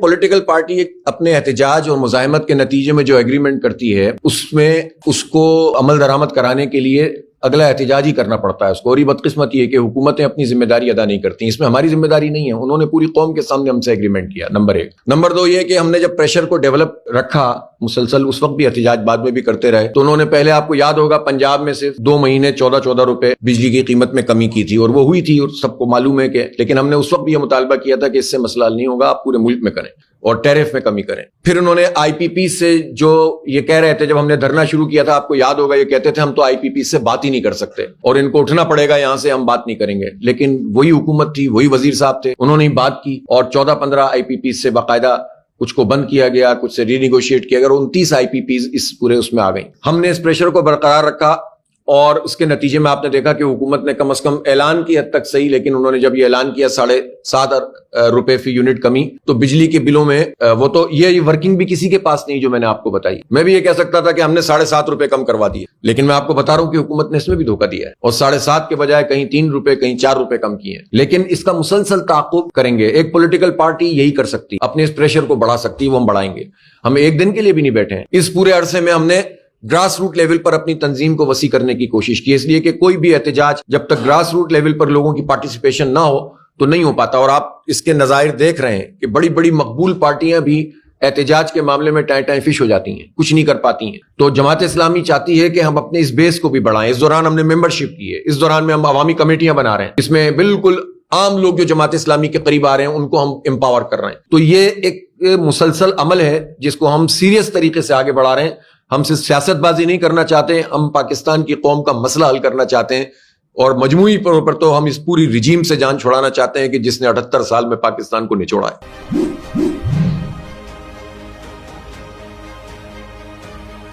Political party اپنے احتجاج اور مزاحمت کے نتیجے میں جو ایگریمنٹ کرتی ہے اس میں اس کو عمل درآمد کرانے کے لیے اگلا احتجاج ہی کرنا پڑتا ہے اس کو. اور یہ بدقسمتی ہے کہ حکومتیں اپنی ذمہ داری ادا نہیں کرتی. اس میں ہماری ذمہ داری نہیں ہے. انہوں نے پوری قوم کے سامنے ہم سے ایگریمنٹ کیا. نمبر 1. نمبر 2 یہ کہ ہم نے جب پریشر کو ڈیولپ رکھا مسلسل، اس وقت بھی احتجاج بعد میں بھی کرتے رہے، تو انہوں نے پہلے آپ کو یاد ہوگا پنجاب میں صرف 2 مہینے 14 روپے بجلی کی قیمت میں کمی کی تھی، اور وہ ہوئی تھی اور سب کو معلوم ہے کہ، لیکن ہم نے اس وقت بھی یہ مطالبہ کیا تھا کہ اس سے مسئلہ حل نہیں ہوگا، آپ پورے ملک میں کریں اور ٹیرف میں کمی کریں. پھر انہوں نے آئی پی پی سے جو یہ کہہ رہے تھے، جب ہم نے دھرنا شروع کیا تھا آپ کو یاد ہوگا یہ کہتے تھے ہم تو آئی پی پی سے بات ہی نہیں کر سکتے اور ان کو اٹھنا پڑے گا یہاں سے، ہم بات نہیں کریں گے. لیکن وہی حکومت تھی، وہی وزیر صاحب تھے، انہوں نے بات کی اور 14-15 آئی پی پی سے باقاعدہ کچھ کو بند کیا گیا، کچھ سے ری نیگوشیٹ کیا گیا، اور 29 آئی پی پیز اس پورے اس میں آ گئیں. ہم نے اس پریشر کو برقرار رکھا اور اس کے نتیجے میں آپ نے دیکھا کہ حکومت نے کم از کم اعلان کی حد تک صحیح، لیکن انہوں نے جب یہ اعلان کیا 7.5 روپے فی یونٹ کمی، تو بجلی کے بلوں میں وہ تو یہ ورکنگ بھی کسی کے پاس نہیں جو میں نے آپ کو بتائی. میں بھی یہ کہہ سکتا تھا کہ ہم نے 7.5 روپے کم کروا دیے، لیکن میں آپ کو بتا رہا ہوں کہ حکومت نے اس میں بھی دھوکہ دیا ہے اور 7.5 کے بجائے کہیں 3 روپے کہیں 4 روپے کم کیے ہیں. لیکن اس کا مسلسل تعاقب کریں گے. ایک پولیٹیکل پارٹی یہی کر سکتی، اپنے اس پریشر کو بڑھا سکتی، وہ ہم بڑھائیں گے. ہم ایک دن کے لیے بھی نہیں بیٹھے ہیں. اس پورے عرصے میں ہم نے گراس روٹ لیول پر اپنی تنظیم کو وسیع کرنے کی کوشش کی، اس لیے کہ کوئی بھی احتجاج جب تک گراس روٹ لیول پر لوگوں کی پارٹیسپیشن نہ ہو تو نہیں ہو پاتا. اور آپ اس کے نظائر دیکھ رہے ہیں کہ بڑی بڑی مقبول پارٹیاں بھی احتجاج کے معاملے میں ٹائیں فش ہو جاتی ہیں، کچھ نہیں کر پاتی ہیں. تو جماعت اسلامی چاہتی ہے کہ ہم اپنے اس بیس کو بھی بڑھائیں. اس دوران ہم نے ممبرشپ کی ہے، اس دوران میں ہم عوامی کمیٹیاں بنا رہے ہیں، اس میں بالکل عام لوگ جو جماعت اسلامی کے قریب آ رہے ہیں ان کو ہم امپاور کر رہے ہیں. تو یہ ایک مسلسل عمل ہے جس کو ہم سیریس طریقے سے آگے بڑھا رہے ہیں. ہم صرف سیاست بازی نہیں کرنا چاہتے، ہم پاکستان کی قوم کا مسئلہ حل کرنا چاہتے ہیں، اور مجموعی طور پر تو ہم اس پوری رجیم سے جان چھڑانا چاہتے ہیں کہ جس نے 78 سال میں پاکستان کو نچوڑا ہے.